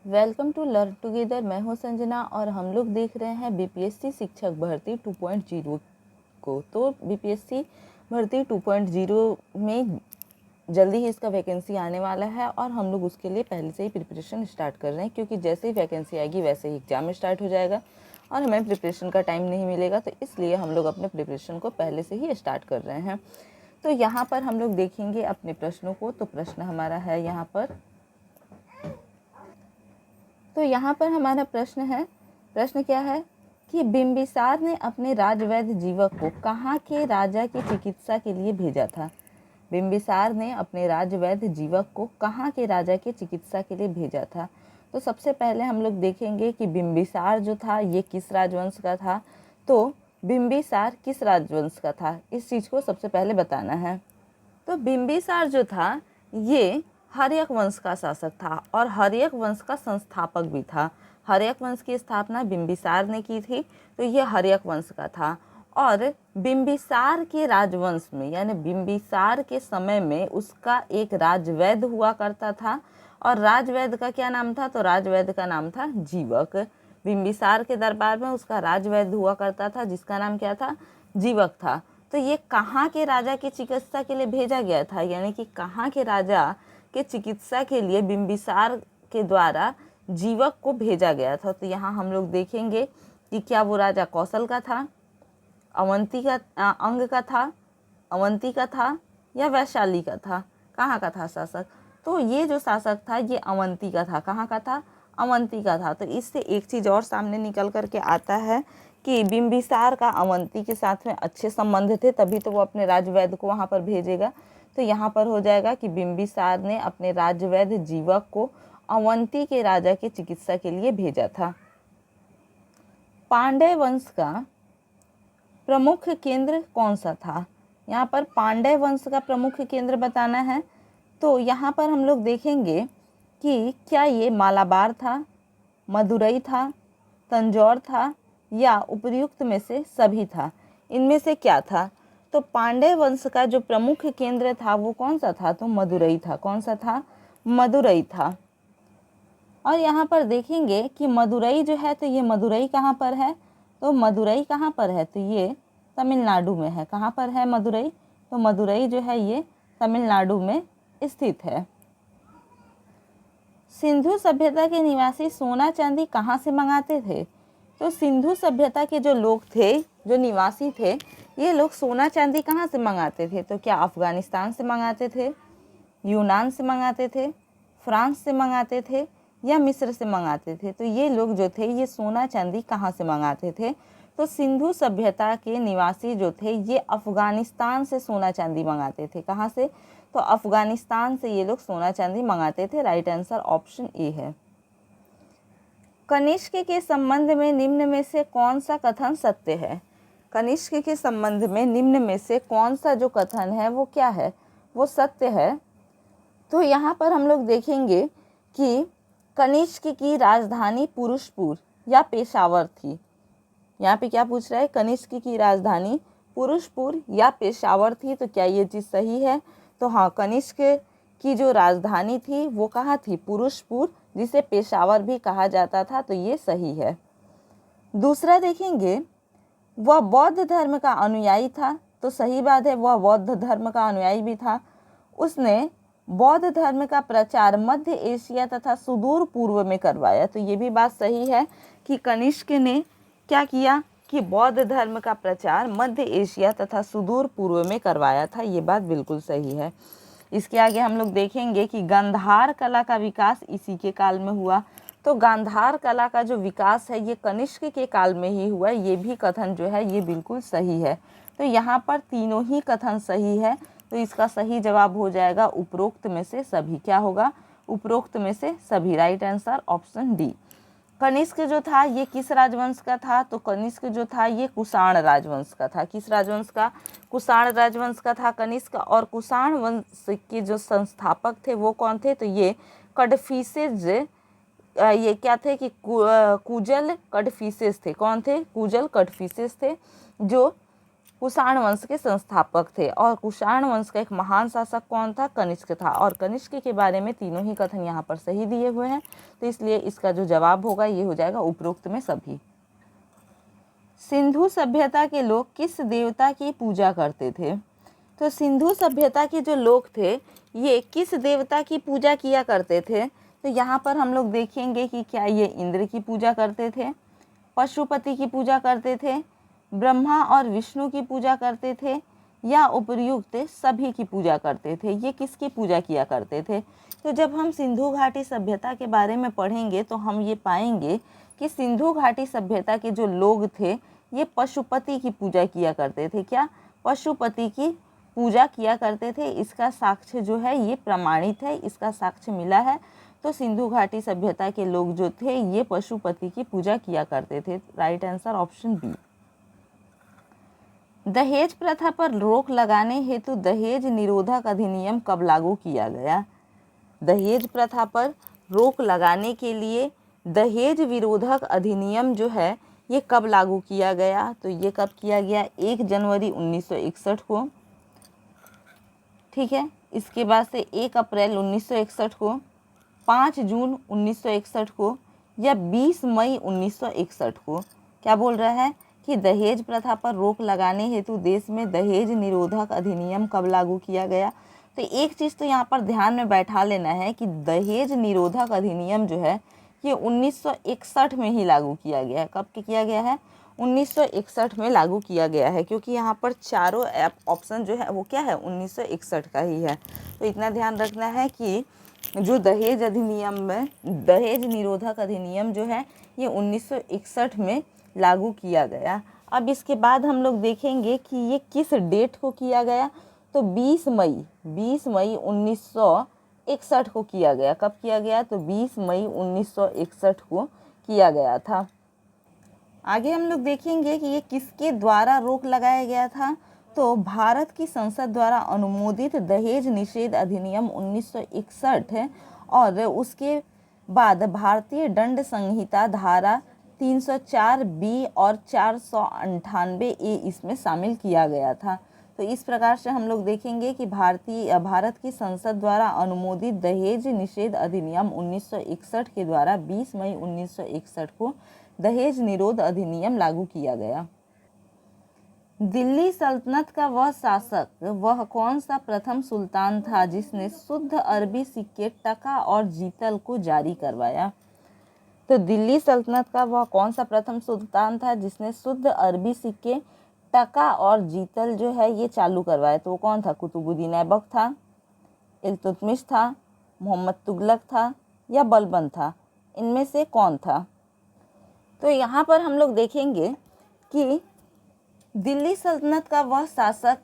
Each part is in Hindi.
Welcome to learn together. मैं हूं संजना और हम लोग देख रहे हैं बीपीएससी शिक्षक भर्ती 2.0 को। तो बीपीएससी भर्ती 2.0 में जल्दी ही इसका वैकेंसी आने वाला है और हम लोग उसके लिए पहले से ही प्रिपरेशन स्टार्ट कर रहे हैं, क्योंकि जैसे ही वैकेंसी आएगी वैसे ही एग्ज़ाम स्टार्ट हो जाएगा और हमें प्रिपरेशन का टाइम नहीं मिलेगा। तो इसलिए हम लोग अपने प्रिपरेशन को पहले से ही स्टार्ट कर रहे हैं। तो यहाँ पर हम लोग देखेंगे अपने प्रश्नों को। तो प्रश्न हमारा है यहाँ पर, तो यहाँ पर हमारा प्रश्न है, प्रश्न क्या है कि बिंबिसार ने अपने राजवैद्य जीवक को कहाँ के राजा की चिकित्सा के लिए भेजा था। बिंबिसार ने अपने राजवैद्य जीवक को कहाँ के राजा की चिकित्सा के लिए भेजा था। तो सबसे पहले हम लोग देखेंगे कि बिंबिसार जो था ये किस राजवंश का था। तो बिंबिसार किस राजवंश का था, इस चीज़ को सबसे पहले बताना है। तो बिंबिसार जो था ये हर्यक वंश का शासक था और हर्यक वंश का संस्थापक भी था। हर्यक वंश की स्थापना बिंबिसार ने की थी, तो ये हर्यक वंश का था। और बिंबिसार के राजवंश में यानी बिंबिसार के समय में उसका एक राजवैद्य हुआ करता था और राजवैद्य का क्या नाम था, तो राजवैद्य का नाम था जीवक। बिंबिसार के दरबार में उसका राजवैद्य हुआ करता था जिसका नाम क्या था, जीवक था। तो ये कहाँ के राजा की चिकित्सा के लिए भेजा गया था, यानी कि कहाँ के राजा के चिकित्सा के लिए बिंबिसार के द्वारा जीवक को भेजा गया था। तो यहाँ हम लोग देखेंगे कि क्या वो राजा कौशल का था, अवंती का अंग का था, अवंती का था या वैशाली का था। कहाँ का था शासक, तो ये जो शासक था ये अवंती का था। कहाँ का था, अवंती का था। तो इससे एक चीज़ और सामने निकल करके आता है कि बिंबिसार का अवंती के साथ में अच्छे संबंध थे, तभी तो वो अपने राजवैद्य को वहाँ पर भेजेगा। तो यहाँ पर हो जाएगा कि बिंबिसार ने अपने राजवैद्य जीवक को अवंती के राजा की चिकित्सा के लिए भेजा था। पांड्य वंश का प्रमुख केंद्र कौन सा था। यहाँ पर पांड्य वंश का प्रमुख केंद्र बताना है। तो यहाँ पर हम लोग देखेंगे कि क्या ये मालाबार था, मदुरई था, तंजौर था या उपर्युक्त में से सभी था। इनमें से क्या था। तो पांड्य वंश का जो प्रमुख केंद्र था वो कौन सा था, तो मदुरई था। कौन सा था, मदुरई था। और यहाँ पर देखेंगे कि मदुरई जो है, तो ये मदुरई कहाँ पर है, तो मदुरई कहाँ पर है, तो ये तमिलनाडु में है। कहाँ पर है मदुरई, तो मदुरई जो है ये तमिलनाडु में स्थित है। सिंधु सभ्यता के निवासी सोना चांदी कहाँ से मंगाते थे। तो सिंधु सभ्यता के जो लोग थे, जो निवासी थे, ये लोग सोना चांदी कहाँ से मंगाते थे, तो क्या अफ़गानिस्तान से मंगाते थे, यूनान से मंगाते थे, फ्रांस से मंगाते थे या मिस्र से मंगाते थे। तो ये लोग जो थे ये सोना चांदी कहाँ से मंगाते थे, तो सिंधु सभ्यता के निवासी जो थे ये अफ़गानिस्तान से सोना चांदी मंगाते थे। कहाँ से, तो अफ़गानिस्तान से ये लोग सोना चांदी मंगाते थे। राइट आंसर ऑप्शन ए है। कनिष्क के संबंध में निम्न में से कौन सा कथन सत्य है। कनिष्क के संबंध में निम्न में से कौन सा जो कथन है वो क्या है, वो सत्य है। तो यहाँ पर हम लोग देखेंगे कि कनिष्क की राजधानी पुरुषपुर या पेशावर थी। यहाँ पे क्या पूछ रहा है, कनिष्क की राजधानी पुरुषपुर या पेशावर थी। तो क्या ये चीज़ सही है, तो हाँ, कनिष्क की जो राजधानी थी वो कहाँ थी, पुरुषपुर, जिसे पेशावर भी कहा जाता था। तो ये सही है। दूसरा देखेंगे, वह बौद्ध धर्म का अनुयायी था। तो सही बात है, वह बौद्ध धर्म का अनुयायी भी था। उसने बौद्ध धर्म का प्रचार मध्य एशिया तथा सुदूर पूर्व में करवाया। तो ये भी बात सही है कि कनिष्क ने क्या किया कि बौद्ध धर्म का प्रचार मध्य एशिया तथा सुदूर पूर्व में करवाया था। ये बात बिल्कुल सही है। इसके आगे हम लोग देखेंगे कि गांधार कला का विकास इसी के काल में हुआ। तो गांधार कला का जो विकास है ये कनिष्क के काल में ही हुआ। ये भी कथन जो है ये बिल्कुल सही है। तो यहाँ पर तीनों ही कथन सही है। तो इसका सही जवाब हो जाएगा उपरोक्त में से सभी। क्या होगा, उपरोक्त में से सभी। Right answer option D. Kanishka जो था ये किस राजवंश का था, तो कनिष्क जो था ये कुषाण राजवंश का था। किस राजवंश का, कुषाण राजवंश का था कनिष्क। और कुषाण वंश के जो संस्थापक थे वो कौन थे, तो ये कडफिसेज, ये क्या थे कि कुजल कडफिसेस थे। कौन थे, कुजल कडफिसेस थे, जो कुषाण वंश के संस्थापक थे। और कुषाण वंश का एक महान शासक कौन था? कनिष्क था। और कनिष्क के बारे में तीनों ही कथन यहाँ पर सही दिए हुए हैं, तो इसलिए इसका जो जवाब होगा ये हो जाएगा उपरोक्त में सभी। सिंधु सभ्यता के लोग किस देवता की पूजा करते थे? तो सिंधु सभ्यता के जो लोग थे ये किस देवता की पूजा किया करते थे? तो यहाँ पर हम लोग देखेंगे कि क्या ये इंद्र की पूजा करते थे, पशुपति की पूजा करते थे, ब्रह्मा और विष्णु की पूजा करते थे, या उपर्युक्त सभी की पूजा करते थे? ये किसकी पूजा किया करते थे? तो जब हम सिंधु घाटी सभ्यता के बारे में पढ़ेंगे तो हम ये पाएंगे कि सिंधु घाटी सभ्यता के जो लोग थे ये पशुपति की पूजा किया करते थे। क्या? पशुपति की पूजा किया करते थे। इसका साक्ष्य जो है ये प्रमाणित है, इसका साक्ष्य मिला है। तो सिंधु घाटी सभ्यता के लोग जो थे ये पशुपति की पूजा किया करते थे। Right answer option B. दहेज प्रथा पर रोक लगाने हेतु दहेज निरोधक अधिनियम कब लागू किया गया? दहेज प्रथा पर रोक लगाने के लिए दहेज विरोधक अधिनियम जो है ये कब लागू किया गया? तो ये कब किया गया? 1 जनवरी 1961 को, ठीक है। इसके बाद से 1 अप्रैल 1961 को, 5 जून 1961 को, या 20 मई 1961 को। क्या बोल रहा है कि दहेज प्रथा पर रोक लगाने हेतु देश में दहेज निरोधक अधिनियम कब लागू किया गया? तो एक चीज़ तो यहाँ पर ध्यान में बैठा लेना है कि दहेज निरोधक अधिनियम जो है ये 1961 में ही लागू किया गया है। कब किया गया है? 1961 में लागू किया गया है, क्योंकि यहाँ पर चारों ऑप्शन जो है वो क्या है? 1961 का ही है। तो इतना ध्यान रखना है कि जो दहेज अधिनियम में दहेज निरोधक अधिनियम जो है ये 1961 में लागू किया गया। अब इसके बाद हम लोग देखेंगे कि ये किस डेट को किया गया। तो 20 मई 1961 को किया गया। कब किया गया? तो 20 मई 1961 को किया गया था। आगे हम लोग देखेंगे कि ये किसके द्वारा रोक लगाया गया था। तो भारत की संसद द्वारा अनुमोदित दहेज निषेध अधिनियम 1961 है, और उसके बाद भारतीय दंड संहिता धारा 304 बी और 498 ए इसमें शामिल किया गया था। तो इस प्रकार से हम लोग देखेंगे कि भारत की संसद द्वारा अनुमोदित दहेज निषेध अधिनियम 1961 के द्वारा 20 मई 1961 को दहेज निरोध अधिनियम लागू किया गया। दिल्ली सल्तनत का वह शासक वह कौन सा प्रथम सुल्तान था जिसने शुद्ध अरबी सिक्के, टका और जीतल को जारी करवाया? तो दिल्ली सल्तनत का वह कौन सा प्रथम सुल्तान था जिसने शुद्ध अरबी सिक्के, टका और जीतल जो है ये चालू करवाया? तो वो कौन था? कुतुबुद्दीन ऐबक था, इल्तुतमिश था, मोहम्मद तुगलक था, या बलबन था? इनमें से कौन था? तो यहाँ पर हम लोग देखेंगे कि दिल्ली सल्तनत का वह शासक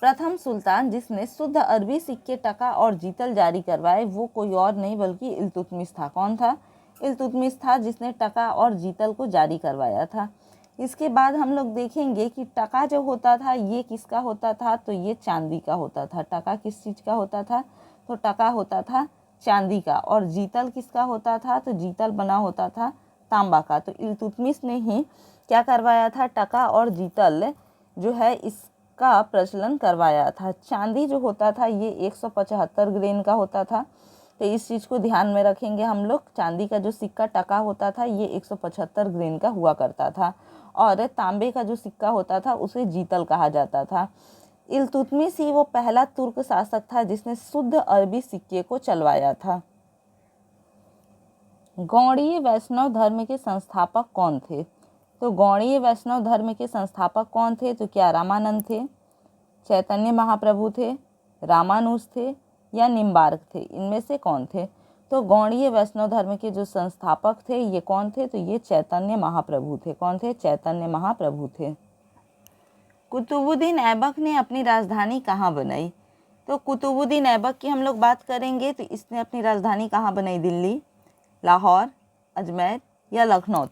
प्रथम सुल्तान जिसने शुद्ध अरबी सिक्के, टका और जीतल जारी करवाए वो कोई और नहीं बल्कि इल्तुतमिश था। कौन था? इल्तुतमिश था जिसने टका और जीतल को जारी करवाया था। इसके बाद हम लोग देखेंगे कि टका जो होता था ये किसका होता था? तो ये चांदी का होता था। टका किस चीज़ का होता था? तो टका होता था चांदी का। और जीतल किसका होता था? तो जीतल बना होता था तांबा का। तो इल्तुतमिश ने ही क्या करवाया था? टका और जीतल जो है इसका प्रचलन करवाया था। चांदी जो होता था ये 175 ग्रेन का होता था। तो इस चीज़ को ध्यान में रखेंगे हम लोग। चांदी का जो सिक्का टका होता था ये 175 ग्रेन का हुआ करता था, और तांबे का जो सिक्का होता था उसे जीतल कहा जाता था। इल्तुतमिश ही वो पहला तुर्क शासक था जिसने शुद्ध अरबी सिक्के को चलवाया था। गौड़ीय वैष्णव धर्म के संस्थापक कौन थे? तो गौड़ीय वैष्णव धर्म के संस्थापक कौन थे? तो क्या रामानंद थे, चैतन्य महाप्रभु थे, रामानुज थे, या निम्बार्क थे? इनमें से कौन थे? तो गौड़ीय वैष्णव धर्म के जो संस्थापक थे ये कौन थे? तो ये चैतन्य महाप्रभु थे। कौन थे? चैतन्य महाप्रभु थे। कुतुबुद्दीन ऐबक ने अपनी राजधानी कहाँ बनाई? तो कुतुबुद्दीन ऐबक की हम लोग बात करेंगे तो इसने अपनी राजधानी कहाँ बनाई? दिल्ली, लाहौर, अजमेर, या लखनऊ?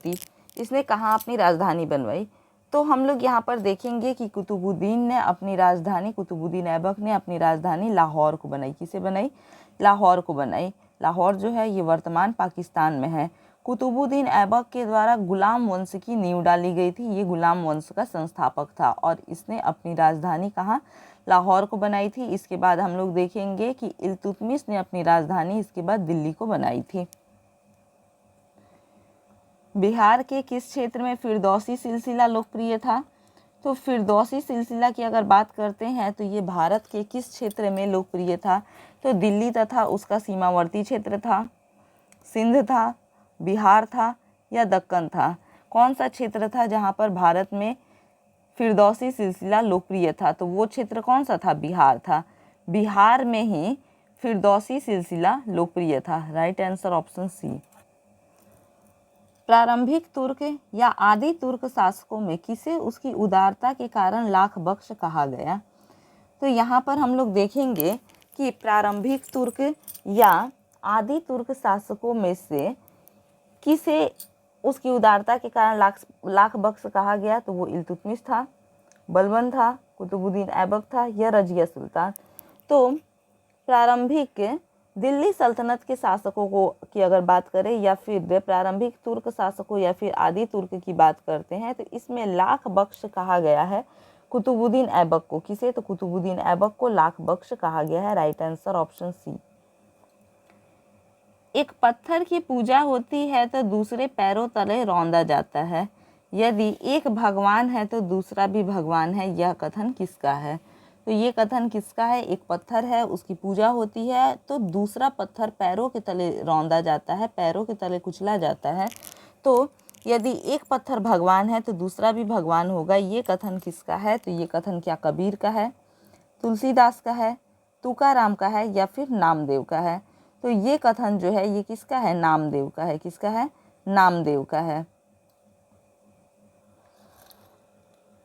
इसने कहाँ अपनी राजधानी बनवाई? तो हम लोग यहाँ पर देखेंगे कि कुतुबुद्दीन ऐबक ने अपनी राजधानी लाहौर को बनाई। किसे बनाई? लाहौर को बनाई। लाहौर जो है ये वर्तमान पाकिस्तान में है। कुतुबुद्दीन ऐबक के द्वारा गुलाम वंश की नींव डाली गई थी। ये गुलाम वंश का संस्थापक था और इसने अपनी राजधानी कहाँ, लाहौर को बनाई थी। इसके बाद हम लोग देखेंगे कि इल्तुतमिश ने अपनी राजधानी इसके बाद दिल्ली को बनाई थी। बिहार के किस क्षेत्र में फिरदौसी सिलसिला लोकप्रिय था? तो फिरदौसी सिलसिला की अगर बात करते हैं तो ये भारत के किस क्षेत्र में लोकप्रिय था? तो दिल्ली तथा उसका सीमावर्ती क्षेत्र था, सिंध था, बिहार था या दक्कन था? कौन सा क्षेत्र था जहाँ पर भारत में फिरदौसी सिलसिला लोकप्रिय था? तो वो क्षेत्र कौन सा था? बिहार था। बिहार में ही फिरदौसी सिलसिला लोकप्रिय था। Right answer option C. प्रारंभिक तुर्क या आदि तुर्क शासकों में किसे उसकी उदारता के कारण लाख बख्श कहा गया? तो यहाँ पर हम लोग देखेंगे कि प्रारंभिक तुर्क या आदि तुर्क शासकों में से किसे उसकी उदारता के कारण लाख बख्श कहा गया? तो वो इल्तुतमिश था, बलबन था, कुतुबुद्दीन ऐबक था या रजिया सुल्तान? तो प्रारंभिक दिल्ली सल्तनत के शासकों को की अगर बात करें या फिर प्रारंभिक तुर्क शासकों या फिर आदि तुर्क की बात करते हैं तो इसमें लाख बख्श कहा गया है कुतुबुद्दीन ऐबक को। किसे? तो कुतुबुद्दीन ऐबक को लाख बख्श कहा गया है। Right answer option C. एक पत्थर की पूजा होती है तो दूसरे पैरों तले रौंदा जाता है। यदि एक भगवान है तो दूसरा भी भगवान है, यह कथन किसका है? तो ये कथन किसका है? एक पत्थर है, उसकी पूजा होती है तो दूसरा पत्थर पैरों के तले रौंदा जाता है, पैरों के तले कुचला जाता है। तो यदि एक पत्थर भगवान है तो दूसरा भी भगवान होगा, ये कथन किसका है? तो ये कथन क्या कबीर का है, तुलसीदास का है, तुकाराम का है या फिर नामदेव का है? तो ये कथन जो है ये किसका है? नामदेव का है। किसका है? नामदेव का है।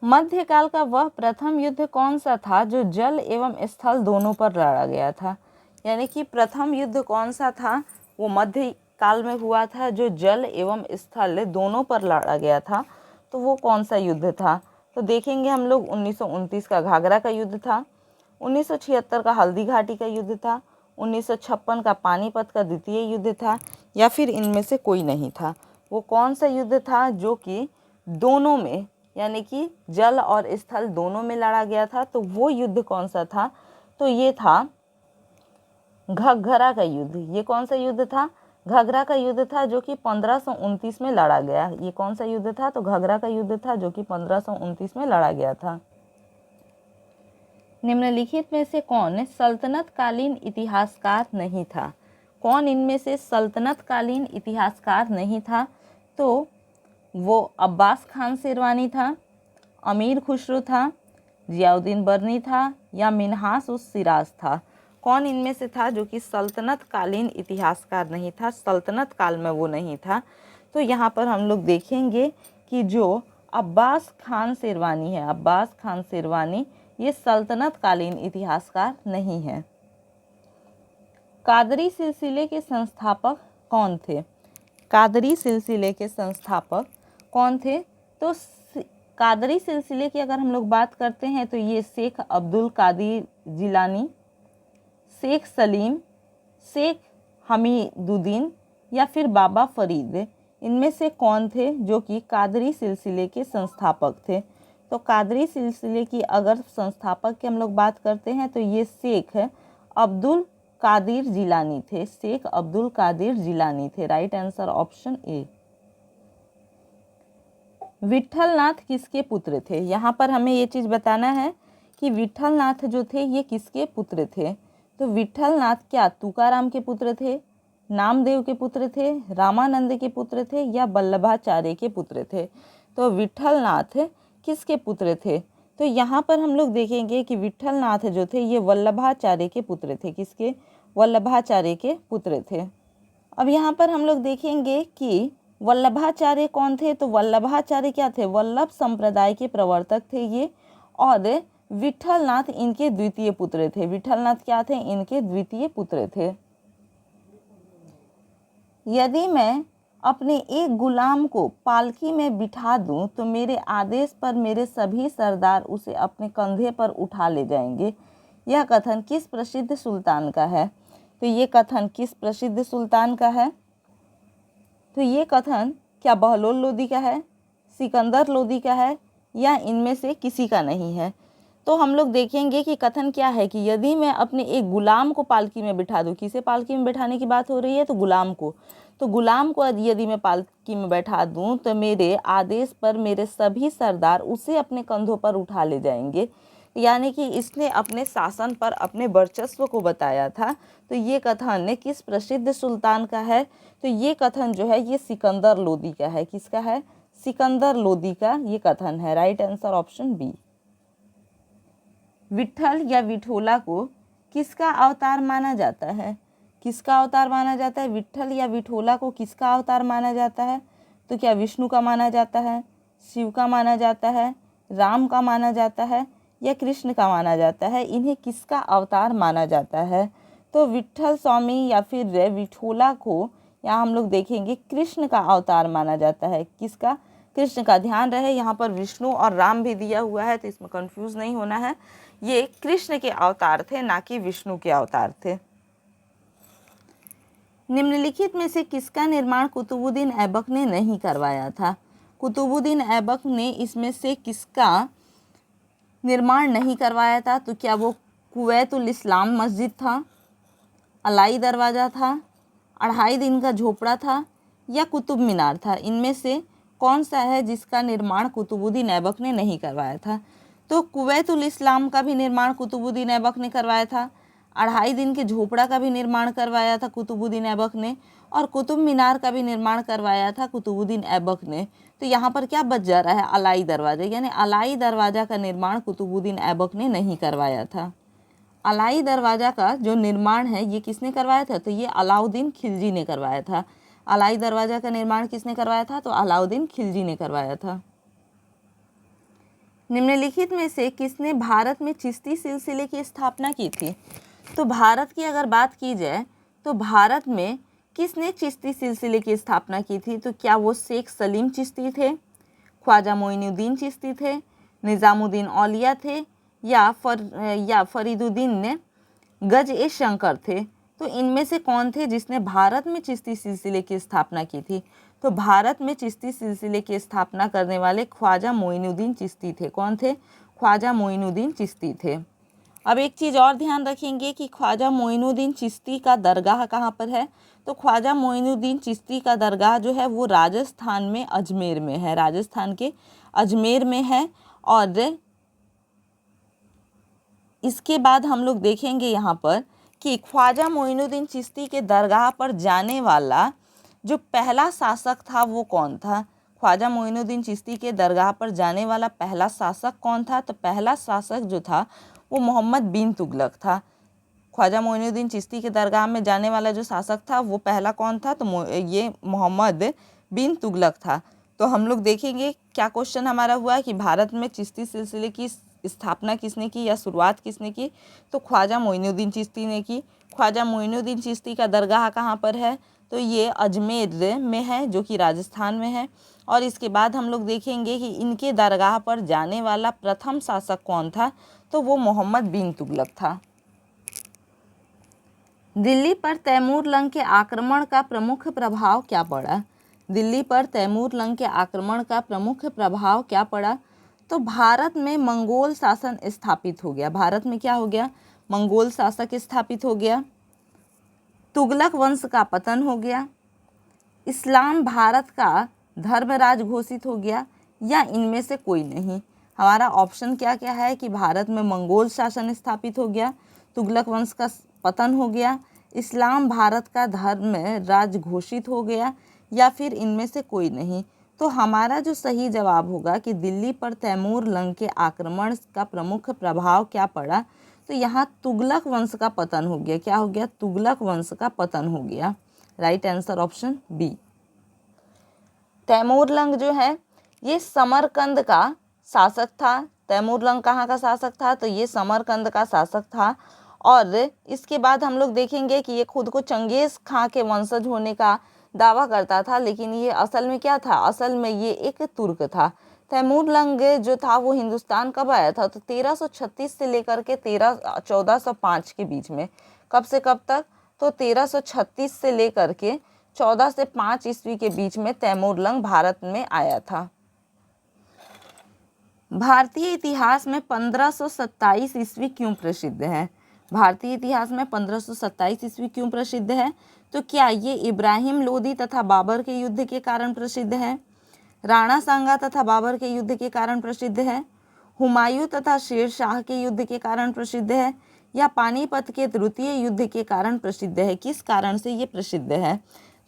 मध्यकाल का वह प्रथम युद्ध कौन सा था जो जल एवं स्थल दोनों पर लड़ा गया था? यानी कि प्रथम युद्ध कौन सा था? वो मध्य काल में हुआ था जो जल एवं स्थल दोनों पर लड़ा गया था। तो वो कौन सा युद्ध था? तो देखेंगे हम लोग 1929 का घाघरा का युद्ध था, 1976 का हल्दी घाटी का युद्ध था, 1956 का पानीपत का द्वितीय युद्ध था या फिर इनमें से कोई नहीं था। वो कौन सा युद्ध था जो कि दोनों में यानी कि जल और स्थल दोनों में लड़ा गया था? तो वो युद्ध कौन सा था? तो ये था घग्घरा का युद्ध। ये कौन सा युद्ध था? घग्घरा का युद्ध था जो कि 1529 में लड़ा गया। ये कौन सा युद्ध था? तो घग्घरा का युद्ध था जो कि 1529 में लड़ा गया था। निम्नलिखित में से कौन सल्तनत कालीन इतिहासकार नहीं था? कौन इनमें से सल्तनत कालीन इतिहासकार नहीं था? तो वो अब्बास खान शेरवानी था, अमीर खुसरो था, जियाउद्दीन बर्नी था या मिन्हास उस सिराज था? कौन इनमें से था जो कि सल्तनत कालीन इतिहासकार नहीं था? सल्तनत काल में वो नहीं था। तो यहाँ पर हम लोग देखेंगे कि जो अब्बास खान शेरवानी है, अब्बास खान शेरवानी ये सल्तनत कालीन इतिहासकार नहीं है। कादरी सिलसिले के संस्थापक कौन थे? कादरी सिलसिले के संस्थापक कौन थे? तो कादरी सिलसिले की अगर हम लोग बात करते हैं तो ये शेख अब्दुल कादिर जिलानी, शेख सलीम, शेख हमीदुद्दीन या फिर बाबा फरीद, इनमें से कौन थे जो कि कादरी सिलसिले के संस्थापक थे? तो कादरी सिलसिले की अगर संस्थापक की हम लोग बात करते हैं तो ये शेख अब्दुल कादिर जिलानी थे। शेख अब्दुल कादिर जिलानी थे। Right answer option A. Vitthalnath किसके पुत्र थे? यहाँ पर हमें ये चीज़ बताना है कि विट्ठलनाथ जो थे ये किसके पुत्र थे? तो विट्ठलनाथ क्या तुकाराम के पुत्र थे, नामदेव के पुत्र थे, रामानंद के पुत्र थे या वल्लभाचार्य के पुत्र थे? तो विट्ठलनाथ किसके पुत्र थे? तो यहाँ पर हम लोग देखेंगे कि विट्ठलनाथ जो थे ये वल्लभाचार्य के पुत्र थे। किसके? वल्लभाचार्य के पुत्र थे। अब यहाँ पर हम लोग देखेंगे कि वल्लभाचार्य कौन थे? तो वल्लभाचार्य क्या थे? वल्लभ संप्रदाय के प्रवर्तक थे ये, और विट्ठलनाथ इनके द्वितीय पुत्र थे। विट्ठलनाथ क्या थे? इनके द्वितीय पुत्र थे। यदि मैं अपने एक गुलाम को पालकी में बिठा दूं तो मेरे आदेश पर मेरे सभी सरदार उसे अपने कंधे पर उठा ले जाएंगे। यह कथन किस प्रसिद्ध सुल्तान का है? तो ये कथन किस प्रसिद्ध सुल्तान का है? तो ये कथन क्या बहलोल लोदी का है, सिकंदर लोदी का है, या इनमें से किसी का नहीं है? तो हम लोग देखेंगे कि कथन क्या है कि यदि मैं अपने एक गुलाम को पालकी में बिठा दूं, किसे पालकी में बिठाने की बात हो रही है, तो गुलाम को, तो गुलाम को यदि मैं पालकी में बैठा दूं तो मेरे आदेश पर मेरे सभी सरदार उसे अपने कंधों पर उठा ले जाएंगे। यानी कि इसने अपने शासन पर अपने वर्चस्व को बताया था। तो ये कथन ने किस प्रसिद्ध सुल्तान का है? तो ये कथन जो है ये सिकंदर लोदी का है। किसका है? सिकंदर लोदी का ये कथन है। Right answer option B. Vitthal या विठोला को किसका अवतार माना जाता है? किसका अवतार माना जाता है? विट्ठल या विठोला को किसका अवतार माना जाता है? तो क्या विष्णु का माना जाता है, शिव का माना जाता है, राम का माना जाता है, या कृष्ण का माना जाता है? इन्हें किसका अवतार माना जाता है? तो विट्ठल स्वामी या फिर विठोला को यहाँ हम लोग देखेंगे कृष्ण का अवतार माना जाता है। किसका? कृष्ण का। ध्यान रहे यहाँ पर विष्णु और राम भी दिया हुआ है, तो इसमें कंफ्यूज नहीं होना है। ये कृष्ण के अवतार थे, ना कि विष्णु के अवतार थे। निम्नलिखित में से किसका निर्माण कुतुबुद्दीन ऐबक ने नहीं करवाया था? कुतुबुद्दीन ऐबक ने इसमें से किसका निर्माण नहीं करवाया था? तो क्या वो कुवैतुल इस्लाम मस्जिद था, अलाई दरवाज़ा था, 2.5 दिन का झोपड़ा था, या कुतुब मीनार था? इनमें से कौन सा है जिसका निर्माण कुतुबुद्दीन ऐबक ने नहीं करवाया था? तो कुवैतुल इस्लाम का भी निर्माण कुतुबुद्दीन ऐबक ने करवाया था, 2.5 दिन के झोपड़ा का भी निर्माण करवाया था कुतुबुद्दीन ऐबक ने, और कुतुब मीनार का भी निर्माण करवाया था कुतुबुद्दीन ऐबक ने। तो यहाँ पर क्या बच जा रहा है? अलाई दरवाज़ा, यानी अलाई दरवाज़ा का निर्माण कुतुबुद्दीन ऐबक ने नहीं करवाया था। अलाई दरवाज़ा का जो निर्माण है ये किसने करवाया था? तो ये अलाउद्दीन खिलजी ने करवाया था। अलाई दरवाज़ा का निर्माण किसने करवाया था? तो अलाउद्दीन खिलजी ने करवाया था। निम्नलिखित में से किसने भारत में चिश्ती सिलसिले की स्थापना की थी? तो भारत की अगर बात की जाए तो भारत में किसने चिश्ती सिलसिले की स्थापना की थी? तो क्या वो शेख सलीम चिश्ती थे, ख्वाजा मोइनुद्दीन चिश्ती थे, निज़ामुद्दीन औलिया थे, या फरीदुद्दीन गज ए शंकर थे? तो इनमें से कौन थे जिसने भारत में चिश्ती सिलसिले की स्थापना की थी? तो भारत में चिश्ती सिलसिले की स्थापना करने वाले ख्वाजा मोइनुद्दीन चिश्ती थे। कौन थे? ख्वाजा मोइनुद्दीन चिश्ती थे। अब एक चीज़ और ध्यान रखेंगे कि ख्वाजा मोइनुद्दीन चिश्ती का दरगाह कहाँ पर है? तो ख्वाजा मोइनुद्दीन चिश्ती का दरगाह जो है वो राजस्थान में अजमेर में है, राजस्थान के अजमेर में है। और इसके बाद हम लोग देखेंगे यहाँ पर कि ख्वाजा मोइनुद्दीन चिश्ती के दरगाह पर जाने वाला जो पहला शासक था वो कौन था? ख्वाजा मोइनुद्दीन चिश्ती के दरगाह पर जाने वाला पहला शासक कौन था? तो पहला शासक जो था वो मोहम्मद बिन तुगलक था। ख्वाजा मोइनुद्दीन चिश्ती के दरगाह में जाने वाला जो शासक था वो पहला कौन था? तो ये मोहम्मद बिन तुगलक था। तो हम लोग देखेंगे क्या क्वेश्चन हमारा हुआ कि भारत में चिश्ती सिलसिले की स्थापना किसने की या शुरुआत किसने की? तो ख्वाजा मोइनुद्दीन चिश्ती ने की। ख्वाजा मोइनुद्दीन चिश्ती का दरगाह कहाँ पर है? तो ये अजमेर में है, जो कि राजस्थान में है। और इसके बाद हम लोग देखेंगे कि इनके दरगाह पर जाने वाला प्रथम शासक कौन था? तो वो मोहम्मद बिन तुगलक था। दिल्ली पर तैमूर लंग के आक्रमण का प्रमुख प्रभाव क्या पड़ा? दिल्ली पर तैमूर लंग के आक्रमण का प्रमुख प्रभाव क्या पड़ा? तो भारत में मंगोल शासन स्थापित हो गया। भारत में क्या हो गया? मंगोल शासक स्थापित हो गया। तुगलक वंश का पतन हो गया। इस्लाम भारत का धर्मराज घोषित हो गया, या इनमें से कोई नहीं? हमारा ऑप्शन क्या क्या है कि भारत में मंगोल शासन स्थापित हो गया, तुगलक वंश का पतन हो गया, इस्लाम भारत का धर्म राज घोषित हो गया, या फिर इनमें से कोई नहीं। तो हमारा जो सही जवाब होगा कि दिल्ली पर तैमूर लंग के आक्रमण का प्रमुख प्रभाव क्या पड़ा? तो यहाँ तुगलक वंश का पतन हो गया। क्या हो गया? तुगलक वंश का पतन हो गया। Right answer option B. Taimur Lang जो है ये समरकंद का शासक था। तैमूर लंग कहाँ का शासक था? तो ये समरकंद का शासक था। और इसके बाद हम लोग देखेंगे कि ये खुद को चंगेज खां के वंशज होने का दावा करता था, लेकिन ये असल में क्या था? असल में ये एक तुर्क था। तैमूर लंग जो था वो हिंदुस्तान कब आया था? तो 1336 से लेकर के 1405 के बीच में। कब से कब तक? तो 1336 से लेकर के 14 से 5 ईस्वी के बीच में तैमूरलंग भारत में आया था। भारतीय इतिहास में 1527 ईस्वी क्यों प्रसिद्ध है? भारतीय इतिहास में 1527 ईस्वी क्यों प्रसिद्ध है? तो क्या ये इब्राहिम लोदी तथा बाबर के युद्ध के कारण प्रसिद्ध है, राणा सांगा तथा बाबर के युद्ध के कारण प्रसिद्ध है, हुमायूं तथा शेर शाह के युद्ध के कारण प्रसिद्ध है, या पानीपत के तृतीय युद्ध के कारण प्रसिद्ध है? किस कारण से ये प्रसिद्ध है?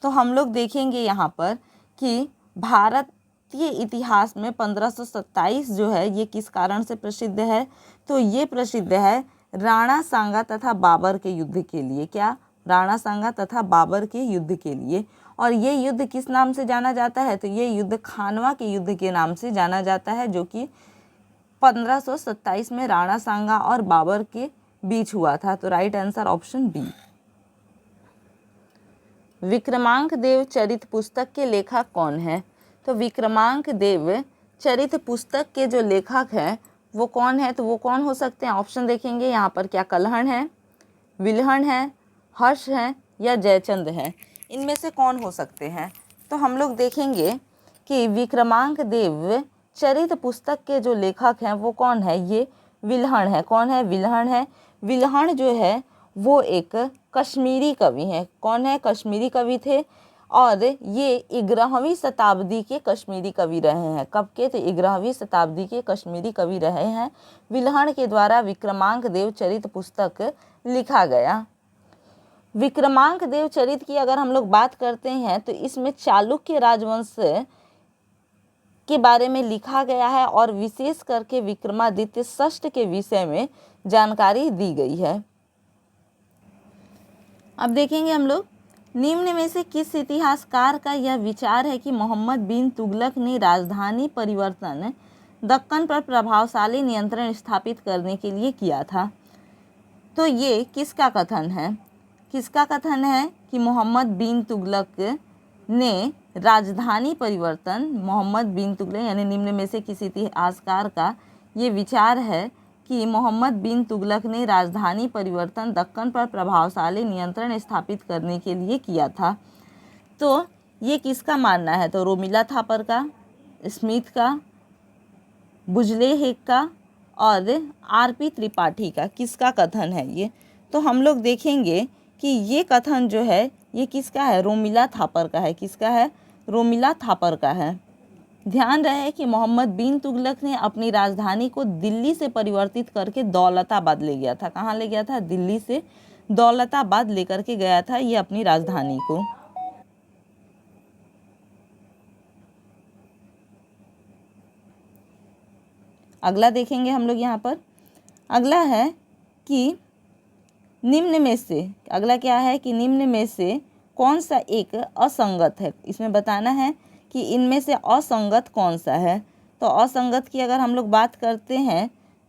तो हम लोग देखेंगे यहाँ पर कि भारतीय इतिहास में 1527 जो है ये किस कारण से प्रसिद्ध है? तो ये प्रसिद्ध है राणा सांगा तथा बाबर के युद्ध के लिए। क्या? राणा सांगा तथा बाबर के युद्ध के लिए। और ये युद्ध किस नाम से जाना जाता है? तो ये युद्ध खानवा के युद्ध के नाम से जाना जाता है, जो कि 1527 में राणा सांगा और बाबर के बीच हुआ था। तो right answer option B. Vikramanka देव चरित पुस्तक के लेखक कौन है? तो विक्रमांक देव चरित पुस्तक के जो लेखक हैं वो कौन है? तो वो कौन हो सकते हैं? ऑप्शन देखेंगे यहाँ पर। क्या कल्हण है, विल्हण है, हर्ष है या जयचंद है? इनमें से कौन हो सकते हैं? तो हम लोग देखेंगे कि विक्रमांक देव चरित पुस्तक के जो लेखक हैं वो कौन है? ये विल्हण है। कौन है? विल्हण है। विल्हण जो है वो एक कश्मीरी कवि हैं। कौन है? कश्मीरी कवि थे और ये 11वीं शताब्दी के कश्मीरी कवि रहे हैं। कब के? तो 11वीं शताब्दी के कश्मीरी कवि रहे हैं। विल्हण के द्वारा विक्रमांक देव चरित पुस्तक लिखा गया। विक्रमांक देव चरित की अगर हम लोग बात करते हैं तो इसमें चालुक्य राजवंश के बारे में लिखा गया है और विशेष करके विक्रमादित्य षष्ठ के विषय में जानकारी दी गई है। अब देखेंगे हम लोग, निम्न में से किस इतिहासकार का यह विचार है कि मोहम्मद बिन तुगलक ने राजधानी परिवर्तन दक्कन पर प्रभावशाली नियंत्रण स्थापित करने के लिए किया था? तो ये किसका कथन है? किसका कथन है कि मोहम्मद बिन तुगलक ने राजधानी परिवर्तन, मोहम्मद बिन तुगलक यानी निम्न में से किस इतिहासकार का ये विचार है कि मोहम्मद बिन तुगलक ने राजधानी परिवर्तन दक्कन पर प्रभावशाली नियंत्रण स्थापित करने के लिए किया था? तो ये किसका मानना है? तो रोमिला थापर का, स्मिथ का, बुजलेहेक का और आरपी त्रिपाठी का। किसका कथन है ये? तो हम लोग देखेंगे कि ये कथन जो है ये किसका है? रोमिला थापर का है। किसका है? रोमिला थापर का है। ध्यान रहे कि मोहम्मद बिन तुगलक ने अपनी राजधानी को दिल्ली से परिवर्तित करके दौलताबाद ले गया था। कहाँ ले गया था? दिल्ली से दौलताबाद लेकर के गया था ये अपनी राजधानी को। अगला देखेंगे हम लोग यहाँ पर। अगला है कि निम्न में से, अगला क्या है कि निम्न में से कौन सा एक असंगत है? इसमें बताना है कि इनमें से असंगत कौन सा है। तो असंगत की अगर हम लोग बात करते हैं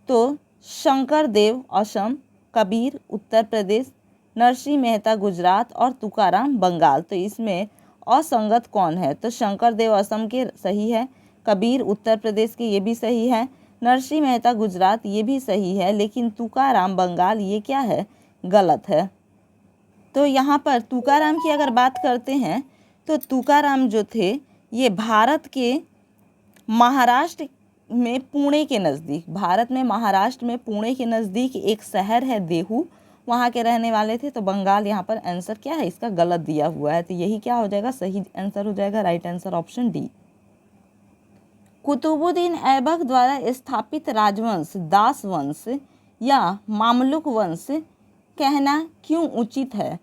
तो शंकर देव असम, कबीर उत्तर प्रदेश, नरसिंह मेहता गुजरात और तुकाराम बंगाल। तो इसमें असंगत कौन है? तो शंकर देव असम के सही है, कबीर उत्तर प्रदेश के ये भी सही है, नरसिंह मेहता गुजरात ये भी सही है, लेकिन तुकाराम बंगाल ये क्या है? गलत है। तो यहाँ पर तुकाराम की अगर बात करते हैं तो तुकाराम जो थे ये भारत के महाराष्ट्र में पुणे के नज़दीक, भारत में महाराष्ट्र में पुणे के नज़दीक एक शहर है देहू, वहाँ के रहने वाले थे। तो बंगाल यहाँ पर आंसर क्या है? इसका गलत दिया हुआ है। तो यही क्या हो जाएगा? सही आंसर हो जाएगा। Right answer option D. Qutbuddin Aibak द्वारा स्थापित राजवंश दास वंश या मामलुक वंश कहना क्यों उचित है?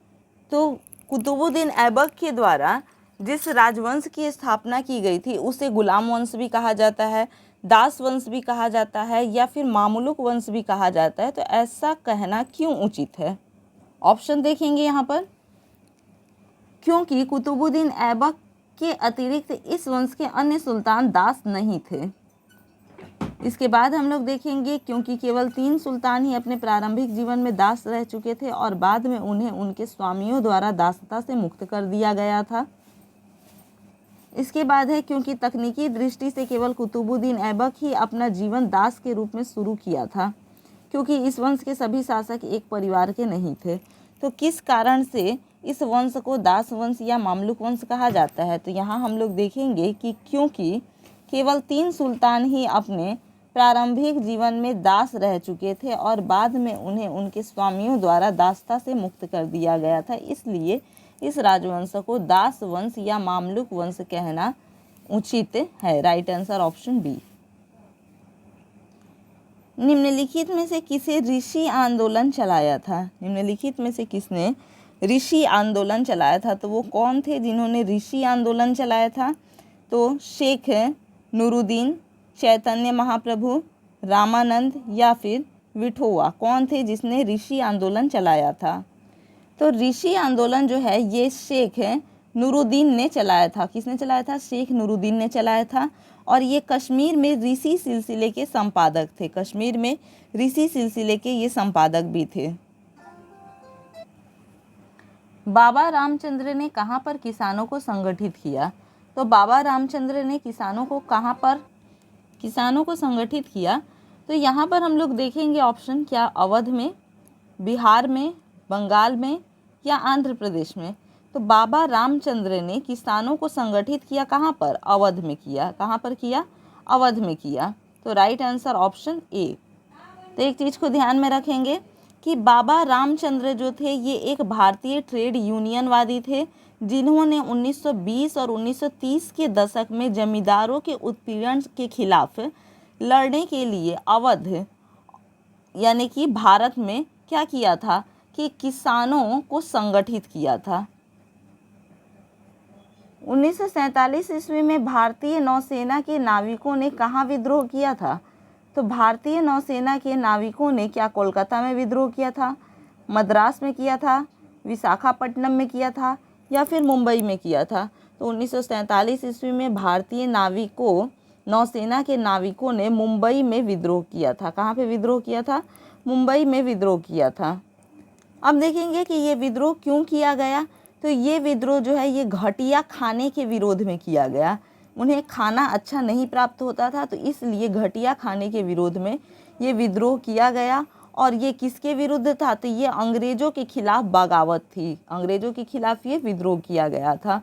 तो कुतुबुद्दीन ऐबक के द्वारा जिस राजवंश की स्थापना की गई थी उसे गुलाम वंश भी कहा जाता है, दास वंश भी कहा जाता है या फिर मामलुक वंश भी कहा जाता है। तो ऐसा कहना क्यों उचित है? ऑप्शन देखेंगे यहाँ पर। क्योंकि कुतुबुद्दीन ऐबक के अतिरिक्त इस वंश के अन्य सुल्तान दास नहीं थे। इसके बाद हम लोग देखेंगे क्योंकि केवल 3 सुल्तान ही अपने प्रारंभिक जीवन में दास रह चुके थे और बाद में उन्हें उनके स्वामियों द्वारा दासता से मुक्त कर दिया गया था। इसके बाद है क्योंकि तकनीकी दृष्टि से केवल कुतुबुद्दीन ऐबक ही अपना जीवन दास के रूप में शुरू किया था, क्योंकि इस वंश के सभी शासक एक परिवार के नहीं थे। तो किस कारण से इस वंश को दास वंश या मामलुक वंश कहा जाता है? तो यहाँ हम लोग देखेंगे कि क्योंकि केवल 3 सुल्तान ही अपने प्रारंभिक जीवन में दास रह चुके थे और बाद में उन्हें उनके स्वामियों द्वारा दासता से मुक्त कर दिया गया था, इसलिए इस राजवंश को दास वंश या मामलुक वंश कहना उचित है। Right answer option B. निम्नलिखित में से किसे ऋषि आंदोलन चलाया था? निम्नलिखित में से किसने ऋषि आंदोलन चलाया था? तो वो कौन थे जिन्होंने ऋषि आंदोलन चलाया था? तो शेख नूरुद्दीन, चैतन्य महाप्रभु, रामानंद या फिर विठोवा? कौन थे जिसने ऋषि आंदोलन चलाया था? तो ऋषि आंदोलन जो है ये शेख नूरुद्दीन ने चलाया था। किसने चलाया था? शेख नूरुद्दीन ने चलाया था। और ये कश्मीर में ऋषि सिलसिले के संपादक थे। कश्मीर में ऋषि सिलसिले के ये संपादक भी थे। बाबा रामचंद्र ने कहाँ पर किसानों को संगठित किया? तो बाबा रामचंद्र ने किसानों को कहाँ पर संगठित किया? तो यहाँ पर हम लोग देखेंगे ऑप्शन, क्या अवध में, बिहार में, बंगाल में या आंध्र प्रदेश में? तो बाबा रामचंद्र ने किसानों को संगठित किया कहाँ पर? अवध में किया। कहाँ पर किया? अवध में किया। तो राइट आंसर ऑप्शन ए। तो एक चीज़ को ध्यान में रखेंगे कि बाबा रामचंद्र जो थे ये एक भारतीय ट्रेड यूनियनवादी थे जिन्होंने 1920 और 1930 के दशक में जमींदारों के उत्पीड़न के खिलाफ लड़ने के लिए अवध यानी कि भारत में क्या किया था कि किसानों को संगठित किया था। 1947 ईस्वी में भारतीय नौसेना के नाविकों ने कहाँ विद्रोह किया था? तो भारतीय नौसेना के नाविकों ने क्या कोलकाता में विद्रोह किया था, मद्रास में किया था, विशाखापट्टनम में किया था या फिर मुंबई में किया था? तो 1947 ईस्वी में भारतीय नौसेना के नाविकों ने मुंबई में विद्रोह किया था। कहाँ पे विद्रोह किया था? मुंबई में विद्रोह किया था। अब देखेंगे कि ये विद्रोह क्यों किया गया। तो ये विद्रोह जो है ये घटिया खाने के विरोध में किया गया। उन्हें खाना अच्छा नहीं प्राप्त होता था, तो इसलिए घटिया खाने के विरोध में ये विद्रोह किया गया। और ये किसके विरुद्ध था? तो ये अंग्रेज़ों के खिलाफ बगावत थी। अंग्रेज़ों के खिलाफ ये विद्रोह किया गया था।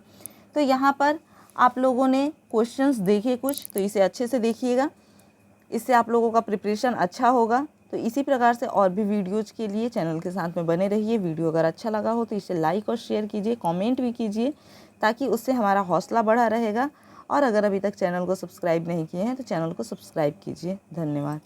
तो यहाँ पर आप लोगों ने क्वेश्चंस देखे कुछ, तो इसे अच्छे से देखिएगा, इससे आप लोगों का प्रिपरेशन अच्छा होगा। तो इसी प्रकार से और भी वीडियोज़ के लिए चैनल के साथ में बने रहिए। वीडियो अगर अच्छा लगा हो तो इसे लाइक और शेयर कीजिए, कमेंट भी कीजिए, ताकि उससे हमारा हौसला बढ़ा रहेगा। और अगर अभी तक चैनल को सब्सक्राइब नहीं किए हैं तो चैनल को सब्सक्राइब कीजिए। धन्यवाद।